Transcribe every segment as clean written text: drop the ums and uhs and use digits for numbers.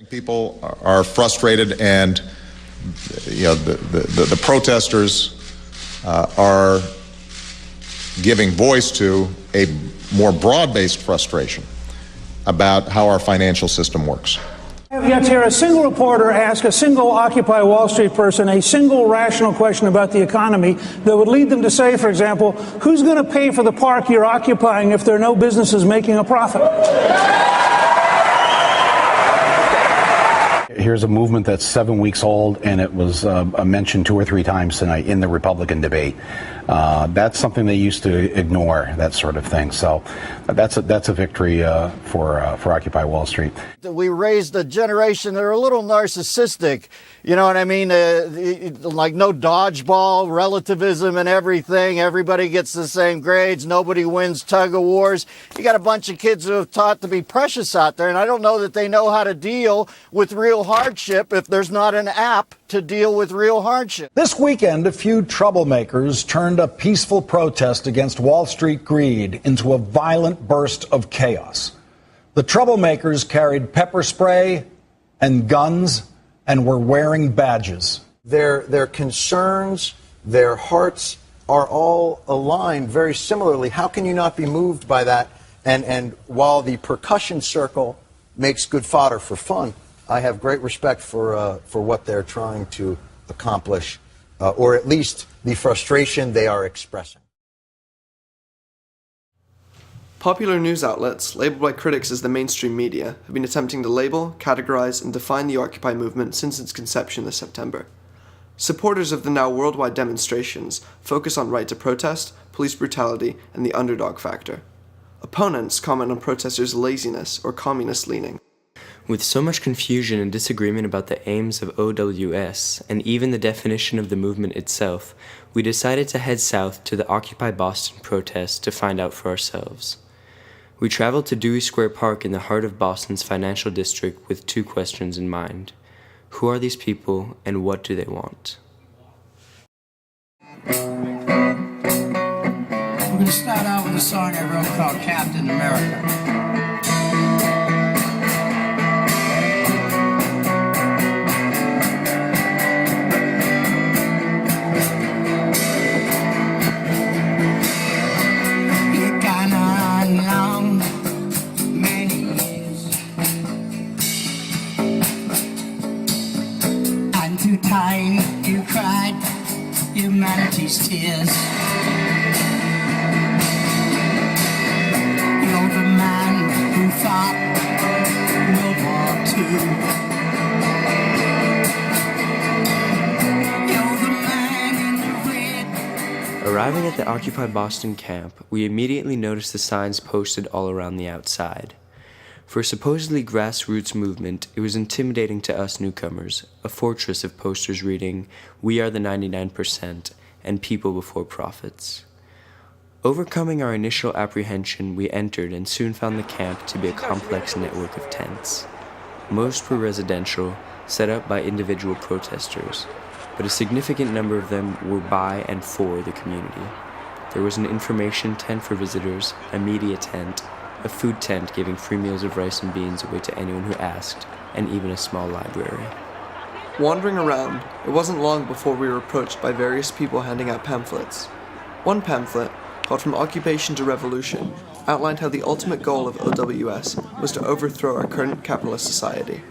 People are frustrated, and the protesters are giving voice to a more broad-based frustration about how our financial system works. I have yet to hear a single reporter ask a single Occupy Wall Street person a single rational question about the economy that would lead them to say, for example, who's going to pay for the park you're occupying if there are no businesses making a profit? Here's a movement that's 7 weeks old, and it was mentioned 2 or 3 times tonight in the Republican debate. That's something they used to ignore, that sort of thing. So that's a victory for Occupy Wall Street. We raised a generation that are a little narcissistic. You know what I mean? Like no dodgeball, relativism and everything. Everybody gets the same grades. Nobody wins tug of wars. You got a bunch of kids who have taught to be precious out there, and I don't know that they know how to deal with real hardship if there's not an app to deal with real hardship. This weekend, a few troublemakers turned a peaceful protest against Wall Street greed into a violent burst of chaos. The troublemakers carried pepper spray and guns and were wearing badges. Their concerns, their hearts are all aligned very similarly. How can you not be moved by that? And while the percussion circle makes good fodder for fun, I have great respect for what they're trying to accomplish, or at least the frustration they are expressing. Popular news outlets, labeled by critics as the mainstream media, have been attempting to label, categorize, and define the Occupy movement since its conception this September. Supporters of the now worldwide demonstrations focus on right to protest, police brutality, and the underdog factor. Opponents comment on protesters' laziness or communist leaning. With so much confusion and disagreement about the aims of OWS, and even the definition of the movement itself, we decided to head south to the Occupy Boston protest to find out for ourselves. We traveled to Dewey Square Park in the heart of Boston's financial district with 2 questions in mind. Who are these people, and what do they want? We're going to start out with a song I wrote called Captain America. You cried humanity's tears. You're the man who fought World War II. You're the man in the red. Arriving at the Occupy Boston camp, we immediately noticed the signs posted all around the outside. For a supposedly grassroots movement, it was intimidating to us newcomers, a fortress of posters reading, "We are the 99%," and "People before profits." Overcoming our initial apprehension, we entered and soon found the camp to be a complex network of tents. Most were residential, set up by individual protesters, but a significant number of them were by and for the community. There was an information tent for visitors, a media tent, a food tent giving free meals of rice and beans away to anyone who asked, and even a small library. Wandering around, it wasn't long before we were approached by various people handing out pamphlets. One pamphlet, called From Occupation to Revolution, outlined how the ultimate goal of OWS was to overthrow our current capitalist society.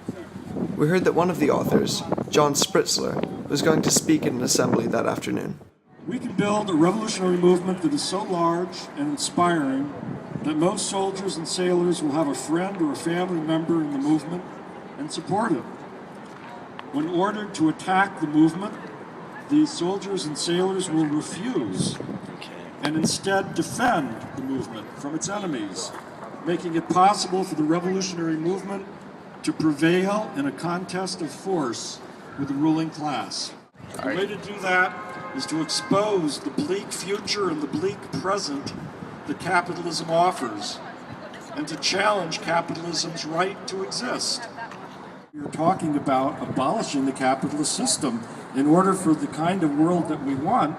We heard that one of the authors, John Spritzler, was going to speak at an assembly that afternoon. We can build a revolutionary movement that is so large and inspiring that most soldiers and sailors will have a friend or a family member in the movement and support it. When ordered to attack the movement, these soldiers and sailors will refuse and instead defend the movement from its enemies, making it possible for the revolutionary movement to prevail in a contest of force with the ruling class. The way to do that is to expose the bleak future and the bleak present that capitalism offers, and to challenge capitalism's right to exist. We're talking about abolishing the capitalist system in order for the kind of world that we want,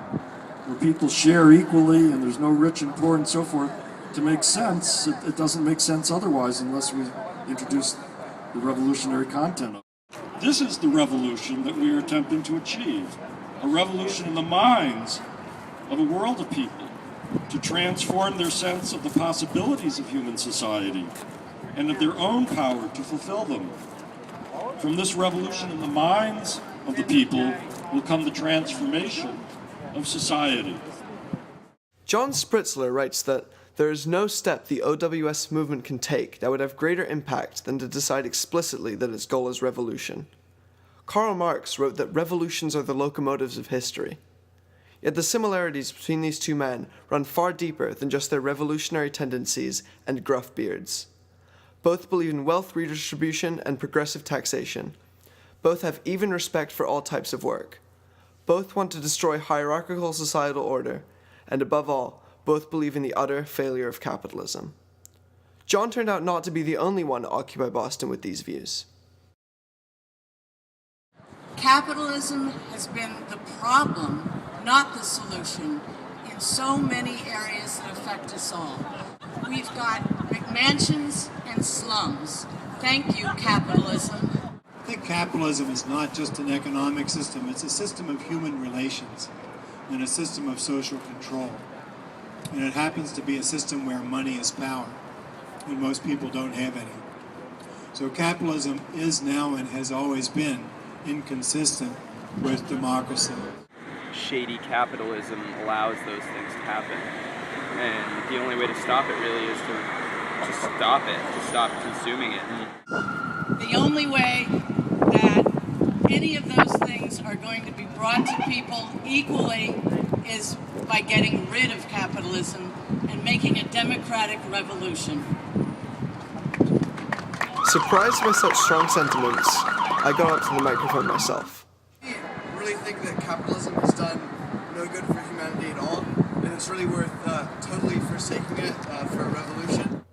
where people share equally and there's no rich and poor and so forth, to make sense. It doesn't make sense otherwise unless we introduce the revolutionary content of it. This is the revolution that we are attempting to achieve, a revolution in the minds of a world of people to transform their sense of the possibilities of human society and of their own power to fulfill them. From this revolution in the minds of the people will come the transformation of society. John Spritzler writes that there is no step the OWS movement can take that would have greater impact than to decide explicitly that its goal is revolution. Karl Marx wrote that revolutions are the locomotives of history. Yet the similarities between these two men run far deeper than just their revolutionary tendencies and gruff beards. Both believe in wealth redistribution and progressive taxation. Both have even respect for all types of work. Both want to destroy hierarchical societal order, and above all, both believe in the utter failure of capitalism. John turned out not to be the only one to occupy Boston with these views. Capitalism has been the problem, not the solution, in so many areas that affect us all. We've got McMansions and slums. Thank you, capitalism. I think capitalism is not just an economic system, it's a system of human relations and a system of social control. And it happens to be a system where money is power, and most people don't have any. So capitalism is now and has always been inconsistent with democracy. Shady capitalism allows those things to happen. And the only way to stop it really is to stop it, to stop consuming it. The only way that any of those things are going to be brought to people equally is by getting rid of capitalism and making a democratic revolution. Surprised by such strong sentiments, I got up to the microphone myself. I really think that capitalism has done no good for humanity at all, and it's really worth totally forsaking it for a revolution.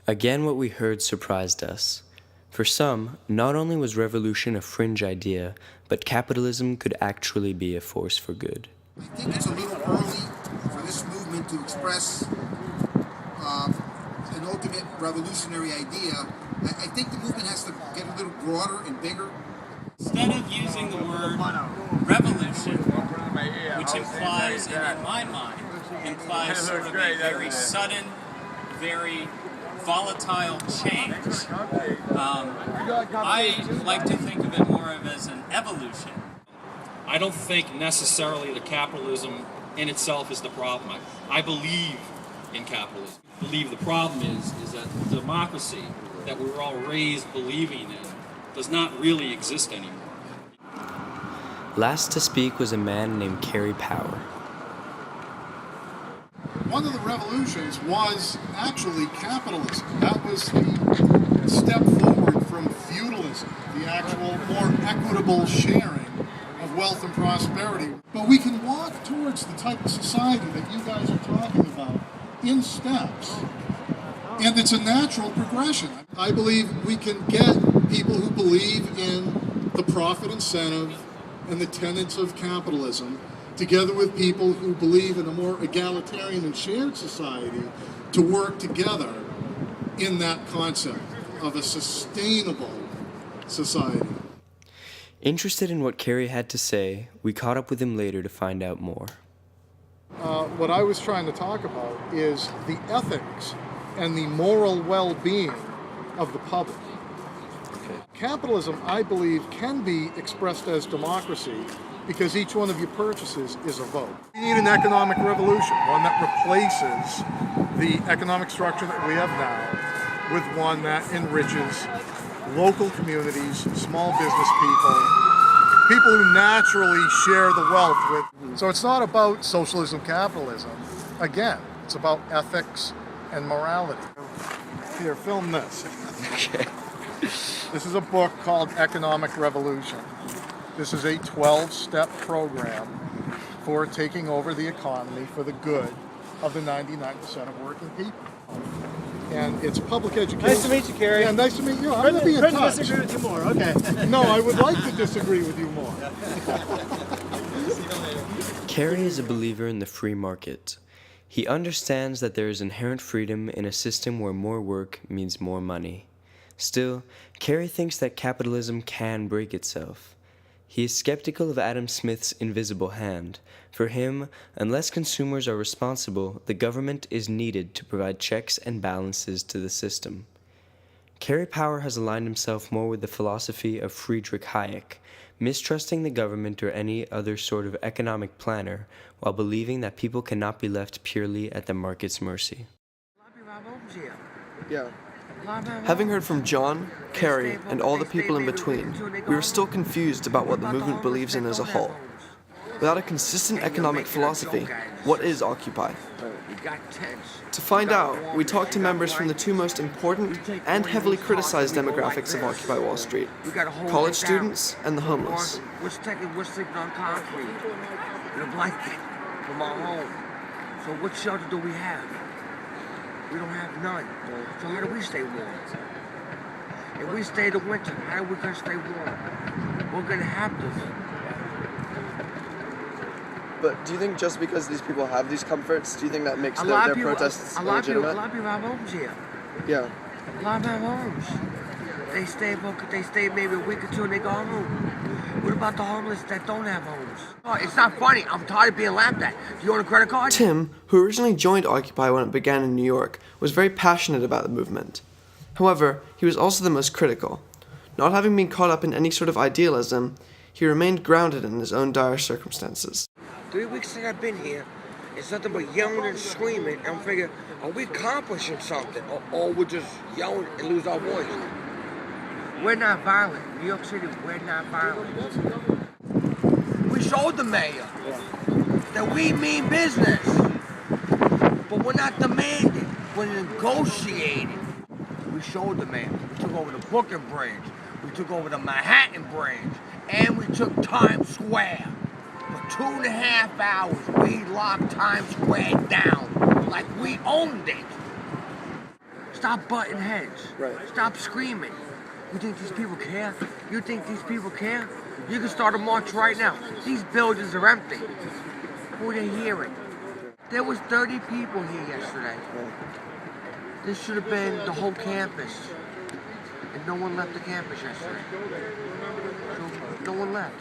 Again, what we heard surprised us. For some, not only was revolution a fringe idea, but capitalism could actually be a force for good. I think it's a little early for this movement to express an ultimate revolutionary idea. I think the movement has to get a little broader and bigger. Instead of using the word revolution, which implies, and in my mind, implies sort of a very sudden, very volatile change, I like to think of it more of as an evolution. I don't think necessarily that capitalism in itself is the problem. I believe in capitalism. I believe the problem is that democracy that we were all raised believing in does not really exist anymore. Last to speak was a man named Kerry Power. One of the revolutions was actually capitalism. That was the step forward from feudalism, the actual more equitable sharing of wealth and prosperity. But we can walk towards the type of society that you guys are talking about in steps. And it's a natural progression. I believe we can get people who believe in the profit incentive and the tenets of capitalism together with people who believe in a more egalitarian and shared society to work together in that concept of a sustainable society. Interested in what Kerry had to say, we caught up with him later to find out more. What I was trying to talk about is the ethics and the moral well-being of the public. Capitalism, I believe, can be expressed as democracy because each one of your purchases is a vote. We need an economic revolution, one that replaces the economic structure that we have now with one that enriches local communities, small business people who naturally share the wealth with. So it's not about socialism, capitalism. Again, it's about ethics and morality. Here, film this. Okay. This is a book called Economic Revolution. This is a 12-step program for taking over the economy for the good of the 99% of working people. And it's public education. Nice to meet you, Kerry. Yeah, nice to meet you. I'm going to be in touch. Disagree with you more, okay. No, I would like to disagree with you more. Kerry is a believer in the free market. He understands that there is inherent freedom in a system where more work means more money. Still, Carey thinks that capitalism can break itself. He is skeptical of Adam Smith's invisible hand. For him, unless consumers are responsible, the government is needed to provide checks and balances to the system. Kerry Power has aligned himself more with the philosophy of Friedrich Hayek, mistrusting the government or any other sort of economic planner, while believing that people cannot be left purely at the market's mercy. Yeah. Having heard from John, Kerry, and all the people in between, we were still confused about what the movement believes in as a whole. Without a consistent economic philosophy, what is Occupy? To find out, we talked to members from the two most important and heavily criticized demographics of Occupy Wall Street, college students and the homeless. We're sleeping on concrete in a blanket from our home. So what shelter do we have? We don't have none. So how do we stay warm? If we stay the winter, how are we going to stay warm? We're going to have to. But do you think just because these people have these comforts, do you think that makes their protests legitimate? A lot of people have homes here. Yeah. A lot of them have homes. They stay maybe a week or two and they go home. What about the homeless that don't have homes? Oh, it's not funny. I'm tired of being laughed at. Do you want a credit card? Tim, who originally joined Occupy when it began in New York, was very passionate about the movement. However, he was also the most critical. Not having been caught up in any sort of idealism, he remained grounded in his own dire circumstances. 3 weeks since I've been here, it's nothing but yelling and screaming. And I'm figuring, are we accomplishing something? Or we're just yelling and lose our voice? We're not violent. New York City, we're not violent. We showed the mayor that we mean business. But we're not demanding, we're negotiating. We showed the mayor. We took over the Brooklyn Bridge. We took over the Manhattan Bridge. And we took Times Square. For 2.5 hours, we locked Times Square down like we owned it. Stop butting heads. Right. Stop screaming. You think these people care? You think these people care? You can start a march right now. These buildings are empty. Who are they hearing? There was 30 people here yesterday. This should have been the whole campus. And no one left the campus yesterday. So no one left.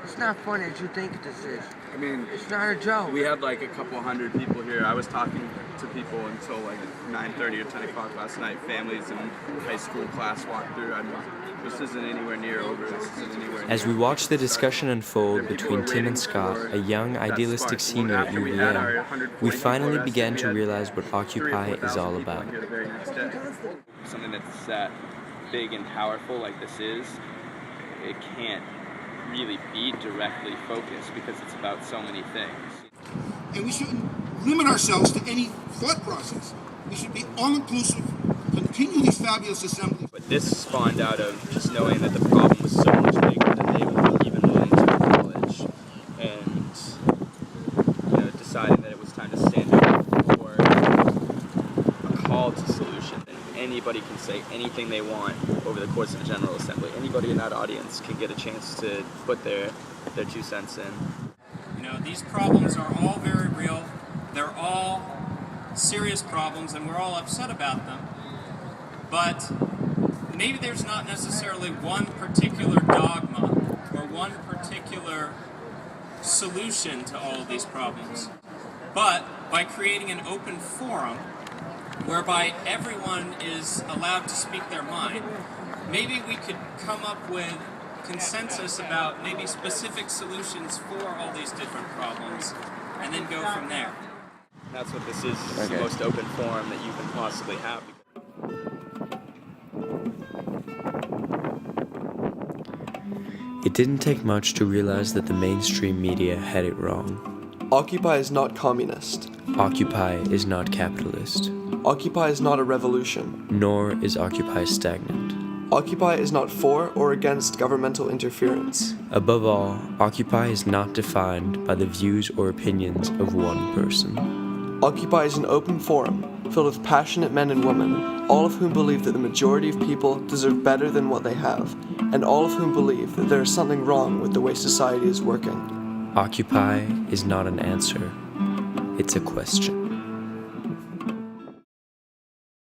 It's not funny as you think this is. I mean, it's not a joke. We had like a couple hundred people here. I was talking to people until like 9:30 or 10 o'clock last night. Families and high school class walked through. I mean, this isn't anywhere near over. This isn't anywhere near. As we watch the discussion unfold between Tim and Scott, a young, idealistic senior at UVM, we finally began to realize what Occupy is all about. Something that's that big and powerful like this is, it can't really be directly focused because it's about so many things. And we shouldn't limit ourselves to any thought process. We should be all-inclusive, continue these fabulous assemblies. But this spawned out of just knowing that the problem was so much bigger than they were even willing to acknowledge, and deciding that it was time to stand up for a call to solution. And anybody can say anything they want over the course of the General Assembly. Anybody in that audience can get a chance to put their 2 cents in. These problems are all very real. They're all serious problems, and we're all upset about them. But maybe there's not necessarily one particular dogma or one particular solution to all of these problems. But by creating an open forum whereby everyone is allowed to speak their mind, maybe we could come up with consensus about maybe specific solutions for all these different problems, and then go from there. That's what this is. It's the most open forum that you can possibly have. It didn't take much to realize that the mainstream media had it wrong. Occupy is not communist. Occupy is not capitalist. Occupy is not a revolution. Nor is Occupy stagnant. Occupy is not for or against governmental interference. Above all, Occupy is not defined by the views or opinions of one person. Occupy is an open forum filled with passionate men and women, all of whom believe that the majority of people deserve better than what they have, and all of whom believe that there is something wrong with the way society is working. Occupy is not an answer, it's a question.